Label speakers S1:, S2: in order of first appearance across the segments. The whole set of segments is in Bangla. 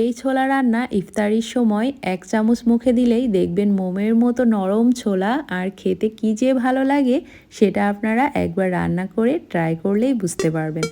S1: এই ছোলা রান্না ইফতারির সময় 1 চামচ মুখে দিলেই দেখবেন মোমের মতো নরম ছোলা, আর খেতে কী যে ভালো লাগে সেটা আপনারা একবার রান্না করে ট্রাই করলেই বুঝতে পারবেন।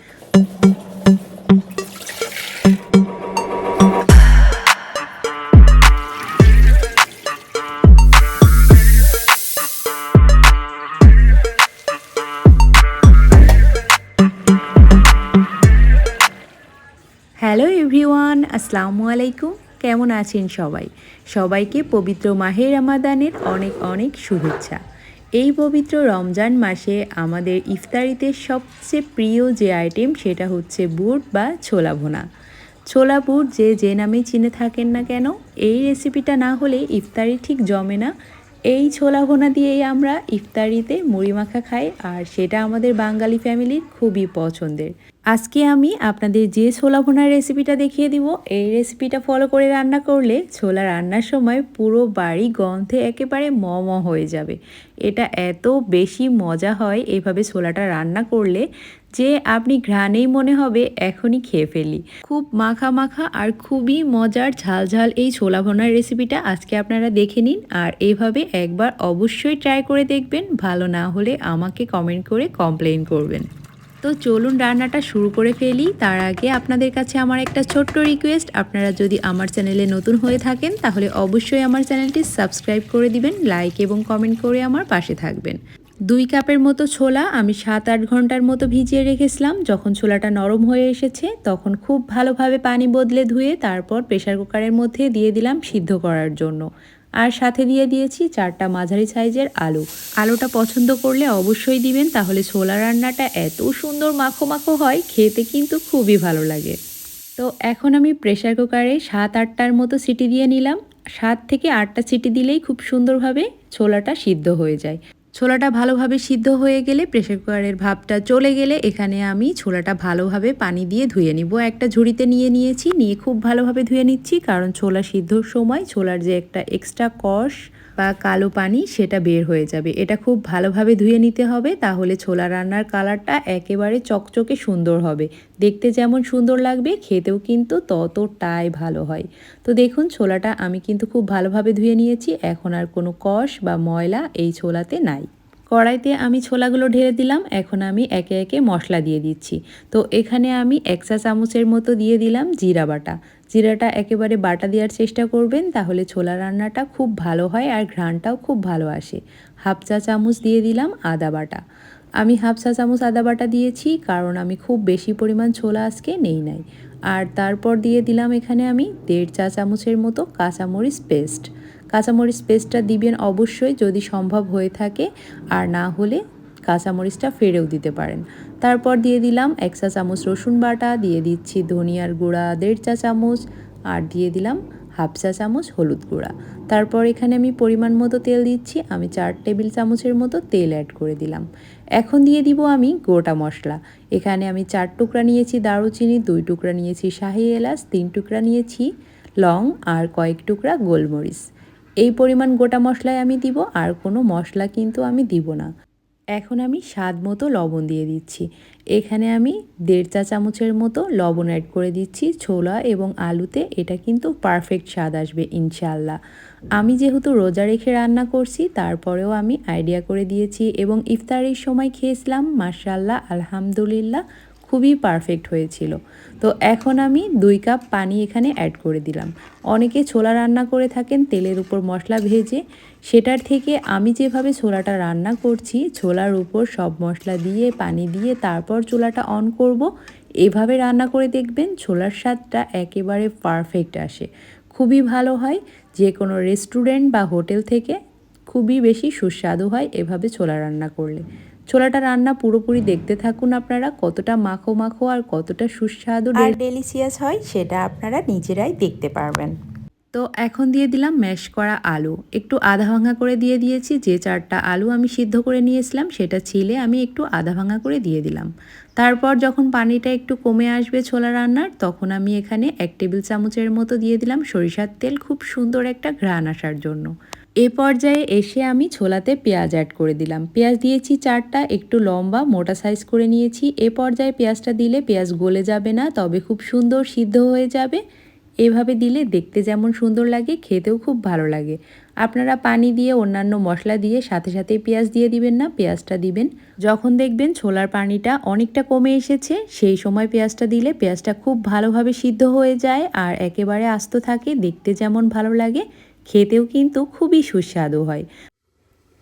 S1: হ্যালো এভরিওয়ান, আসসালামু আলাইকুম। কেমন আছেন সবাই? সবাইকে পবিত্র মাহে রমাদানের অনেক অনেক শুভেচ্ছা। এই পবিত্র রমজান মাসে আমাদের ইফতারিতে সবচেয়ে প্রিয় যে আইটেম সেটা হচ্ছে বুট বা ছোলা ভুনা। ছোলা বুট যে নামেই চিনে থাকেন না কেন, এই রেসিপিটা না হলে ইফতারি ঠিক জমে না। এই ছোলা ভুনা দিয়েই আমরা ইফতারিতে মুড়ি মাখা খাই, আর সেটা আমাদের বাঙালি ফ্যামিলির খুবই পছন্দের। আজকে আমি আপনাদের যে ছোলা ভুনার রেসিপিটা দেখিয়ে দিব, এই রেসিপিটা ফলো করে রান্না করলে ছোলা রান্নার সময় পুরো বাড়ি গন্ধে একেবারে ম হয়ে যাবে। এটা এত বেশি মজা হয় এভাবে ছোলাটা রান্না করলে যে আপনি ঘ্রাণেই মনে হবে এখনই খেয়ে ফেলি। খুব মাখা মাখা আর খুবই মজার ঝাল ঝাল এই ছোলা ভুনার রেসিপিটা আজকে আপনারা দেখে নিন, আর এইভাবে একবার অবশ্যই ট্রাই করে দেখবেন। ভালো না হলে আমাকে কমেন্ট করে কমপ্লেন করবেন। তো চলুন রান্নাটা শুরু করে ফেলি। তার আগে আপনাদের কাছে আমার একটা ছোট্ট রিকোয়েস্ট, আপনারা যদি আমার চ্যানেলে নতুন হয়ে থাকেন তাহলে অবশ্যই আমার চ্যানেলটি সাবস্ক্রাইব করে দিবেন, লাইক এবং কমেন্ট করে আমার পাশে থাকবেন। 2 কাপের মতো ছোলা আমি 7-8 ঘন্টার মতো ভিজিয়ে রেখেছিলাম। যখন ছোলাটা নরম হয়ে এসেছে তখন খুব ভালোভাবে পানি বদলে ধুয়ে তারপর প্রেসার কুকারের মধ্যে দিয়ে দিলাম সিদ্ধ করার জন্য। আর সাথে দিয়ে দিয়েছি 4টা মাঝারি সাইজের আলু। আলুটা পছন্দ করলে অবশ্যই দিবেন, তাহলে ছোলা রান্নাটা এত সুন্দর মাখো মাখো হয়, খেতে কিন্তু খুবই ভালো লাগে। তো এখন আমি প্রেসার কুকারে 7-8টার মতো সিটি দিয়ে নিলাম। 7 থেকে 8টা সিটি দিলেই খুব সুন্দরভাবে ছোলাটা সিদ্ধ হয়ে যায়। ছোলাটা ভালোভাবে সিদ্ধ হয়ে গেলে, প্রেসার কুকারের ভাপটা চলে গেলে, এখানে আমি ছোলাটা ভালোভাবে পানি দিয়ে ধুয়ে নিব। একটা ঝুড়িতে নিয়ে খুব ভালোভাবে ধুয়ে নিচ্ছি, কারণ ছোলা সিদ্ধর সময় ছোলার যে একটা এক্সট্রা কষ বা কালো পানি সেটা বের হয়ে যাবে। এটা খুব ভালোভাবে ধুয়ে নিতে হবে, তাহলে ছোলা রান্নার কালারটা একেবারে চকচকে সুন্দর হবে। দেখতে যেমন সুন্দর লাগবে, খেতেও কিন্তু ততটাই ভালো হয়। তো দেখুন ছোলাটা আমি কিন্তু খুব ভালোভাবে ধুয়ে নিয়েছি। এখন আর কোনো কষ বা ময়লা এই ছোলাতে নাই। কড়াইতে আমি ছোলাগুলো ঢেলে দিলাম। এখন আমি একে একে মশলা দিয়ে দিচ্ছি। তো এখানে আমি 1 চা চামচের মতো দিয়ে দিলাম জিরা বাটা। জিরাটা একেবারে বাটা দেওয়ার চেষ্টা করবেন, তাহলে ছোলা রান্নাটা খুব ভালো হয় আর ঘ্রাণটাও খুব ভালো আসে। 1/2 চা চামচ দিয়ে দিলাম আদা বাটা। আমি 1/2 চা চামচ আদা বাটা দিয়েছি, কারণ আমি খুব বেশি পরিমাণ ছোলা আজকে নেই নাই। আর তারপর দিয়ে দিলাম এখানে আমি 1.5 চা চামচের মতো কাঁচামরিচ পেস্ট। কাঁচামরিচ পেস্টটা দিবেন অবশ্যই যদি সম্ভব হয়ে থাকে, আর না হলে কাঁচামরিচটা ফেরেও দিতে পারেন। তারপর দিয়ে দিলাম 1 চা চামচ রসুন বাটা, দিয়ে দিচ্ছি ধনিয়ার গুঁড়া 1.5 চা চামচ, আর দিয়ে দিলাম 1/2 চা চামচ হলুদ গুঁড়া। তারপর এখানে আমি পরিমাণ মতো তেল দিচ্ছি। আমি 4 টেবিল চামচের মতো তেল অ্যাড করে দিলাম। এখন দিয়ে দিব আমি গোটা মশলা। এখানে আমি 4 টুকরা নিয়েছি দারুচিনি, 2 টুকরা নিয়েছি শাহি এলাচ, 3 টুকরা নিয়েছি লং, আর কয়েক টুকরা গোলমরিচ। এই পরিমাণ গোটা মশলায় আমি দিব, আর কোনো মশলা কিন্তু আমি দিব না। এখন আমি স্বাদ মতো লবণ দিয়ে দিচ্ছি। এখানে আমি 1.5 চা চামচের মতো লবণ অ্যাড করে দিচ্ছি ছোলা এবং আলুতে। এটা কিন্তু পারফেক্ট স্বাদ আসবে ইনশাআল্লাহ। আমি যেহেতু রোজা রেখে রান্না করছি, তারপরেও আমি আইডিয়া করে দিয়েছি এবং ইফতারির সময় খেয়েছিলাম, মাশাআল্লাহ আলহামদুলিল্লাহ খুবই পারফেক্ট হয়েছিল। তো এখন আমি 2 কাপ পানি এখানে অ্যাড করে দিলাম। অনেকে ছোলা রান্না করে থাকেন তেলের উপর মশলা ভেজে, সেটার থেকে আমি যেভাবে ছোলাটা রান্না করছি, ছোলার উপর সব মশলা দিয়ে পানি দিয়ে তারপর চুলাটা অন করব, এভাবে রান্না করে দেখবেন ছোলার স্বাদটা একেবারে পারফেক্ট আসে, খুবই ভালো হয়। যে কোনো রেস্টুরেন্ট বা হোটেল থেকে খুবই বেশি সুস্বাদু হয় এভাবে ছোলা রান্না করলে। ছোলাটা রান্না পুরোপুরি দেখতে থাকুন আপনারা, কতটা মাখো মাখো আর কতটা সুস্বাদু আর ডেলিশিয়াস হয় সেটা আপনারা নিজেরাই দেখতে পারবেন। তো এখন দিয়ে দিলাম ম্যাশ করা আলু। একটু আধা ভাঙা করে দিয়ে দিয়েছি। যে 4টা আলু আমি সিদ্ধ করে নিয়েছিলাম সেটা ছিলে আমি একটু আধা ভাঙা করে দিয়ে দিলাম। তারপর যখন পানিটা একটু কমে আসবে ছোলা রান্নার, তখন আমি এখানে 1 টেবিল চামচের মতো দিয়ে দিলাম সরিষার তেল, খুব সুন্দর একটা ঘ্রাণ আসার জন্য। এ পর্যায়ে এসে আমি ছোলাতে পেঁয়াজ অ্যাড করে দিলাম। পেঁয়াজ দিয়েছি 4টা, একটু লম্বা মোটা সাইজ করে নিয়েছি। এ পর্যায়ে পেঁয়াজটা দিলে পেঁয়াজ গলে যাবে না, তবে খুব সুন্দর সিদ্ধ হয়ে যাবে। এভাবে দিলে দেখতে যেমন সুন্দর লাগে, খেতেও খুব ভালো লাগে। আপনারা পানি দিয়ে অন্যান্য মশলা দিয়ে সাথে সাথেই পেঁয়াজ দিয়ে দিবেন না, পেঁয়াজটা দিবেন যখন দেখবেন ছোলার পানিটা অনেকটা কমে এসেছে, সেই সময় পেঁয়াজটা দিলে পেঁয়াজটা খুব ভালোভাবে সিদ্ধ হয়ে যায় আর একেবারে আস্ত থাকে, দেখতে যেমন ভালো লাগে খেতেও কিন্তু খুবই সুস্বাদু হয়।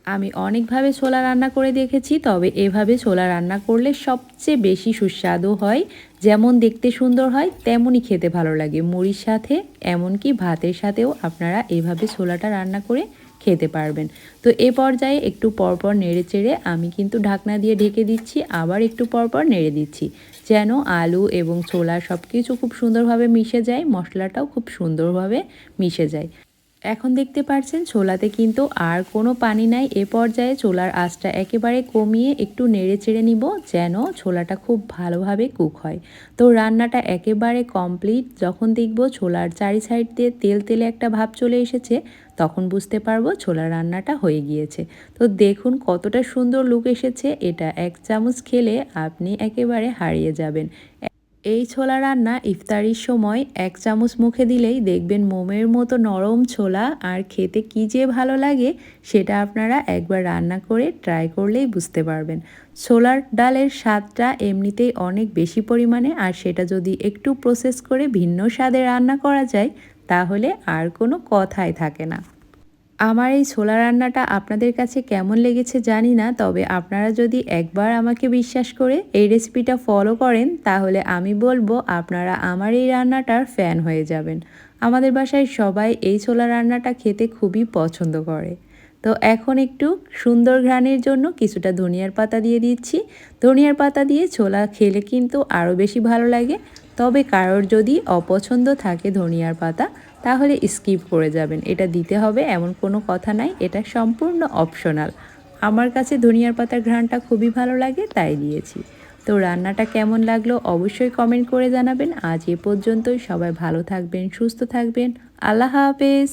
S1: আমি অনেকভাবে ছোলা রান্না করে দেখেছি, তবে এভাবে ছোলা রান্না করলে সবচেয়ে বেশি সুস্বাদু হয়। যেমন দেখতে সুন্দর হয় তেমনই খেতে ভালো লাগে মুড়ির সাথে, এমনকি ভাতের সাথেও আপনারা এভাবে ছোলাটা রান্না করে খেতে পারবেন। তো এ পর্যায়ে একটু পরপর নেড়ে চেড়ে আমি কিন্তু ঢাকনা দিয়ে ঢেকে দিচ্ছি, আবার একটু পরপর নেড়ে দিচ্ছি যেন আলু এবং ছোলা সব কিছু খুব সুন্দরভাবে মিশে যায়, মশলাটাও খুব সুন্দরভাবে মিশে যায়। এখন দেখতে পাচ্ছেন ছোলাতে কিন্তু আর কোনো পানি নাই। এ পর্যায়ে ছোলার আঁচটা একেবারে কমিয়ে একটু নেড়ে চেড়ে নিব যেন ছোলাটা খুব ভালোভাবে কুক হয়। তো রান্নাটা একেবারে কমপ্লিট। যখন দেখব ছোলার চারি সাইড দিয়ে তেল তেলে একটা ভাব চলে এসেছে, তখন বুঝতে পারবো ছোলা রান্নাটা হয়ে গিয়েছে। তো দেখুন কতটা সুন্দর লুক এসেছে, এটা 1 চামচ খেলে আপনি একেবারে হারিয়ে যাবেন। এই ছোলা রান্না ইফতারির সময় 1 চামচ মুখে দিলেই দেখবেন মোমের মতো নরম ছোলা, আর খেতে কী যে ভালো লাগে সেটা আপনারা একবার রান্না করে ট্রাই করলেই বুঝতে পারবেন। ছোলার ডালের স্বাদটা এমনিতেই অনেক বেশি পরিমাণে, আর সেটা যদি একটু প্রসেস করে ভিন্ন স্বাদে রান্না করা যায় তাহলে আর কোনো কথাই থাকে না। আমার এই ছোলা রান্নাটা আপনাদের কাছে কেমন লেগেছে জানি না, তবে আপনারা যদি একবার আমাকে বিশ্বাস করে এই রেসিপিটা ফলো করেন তাহলে আমি বলবো আপনারা আমার এই রান্নাটার ফ্যান হয়ে যাবেন। আমাদের বাসায় সবাই এই ছোলা রান্নাটা খেতে খুবই পছন্দ করে। তো এখন একটু সুন্দর ঘ্রাণের জন্য কিছুটা ধনিয়ার পাতা দিয়ে দিচ্ছি। ধনিয়ার পাতা দিয়ে ছোলা খেলে কিন্তু আরও বেশি ভালো লাগে, তবে কারোর যদি অপছন্দ থাকে ধনিয়ার পাতা তাহলে স্কিপ করে যাবেন, এটা দিতে হবে এমন কোনো কথা নাই, এটা সম্পূর্ণ অপশনাল। আমার কাছে ধনিয়ার পাতার ঘ্রাণটা খুবই ভালো লাগে তাই দিয়েছি। তো রান্নাটা কেমন লাগলো অবশ্যই কমেন্ট করে জানাবেন। আজ এ পর্যন্তই, সবাই ভালো থাকবেন, সুস্থ থাকবেন। আল্লাহ হাফেজ।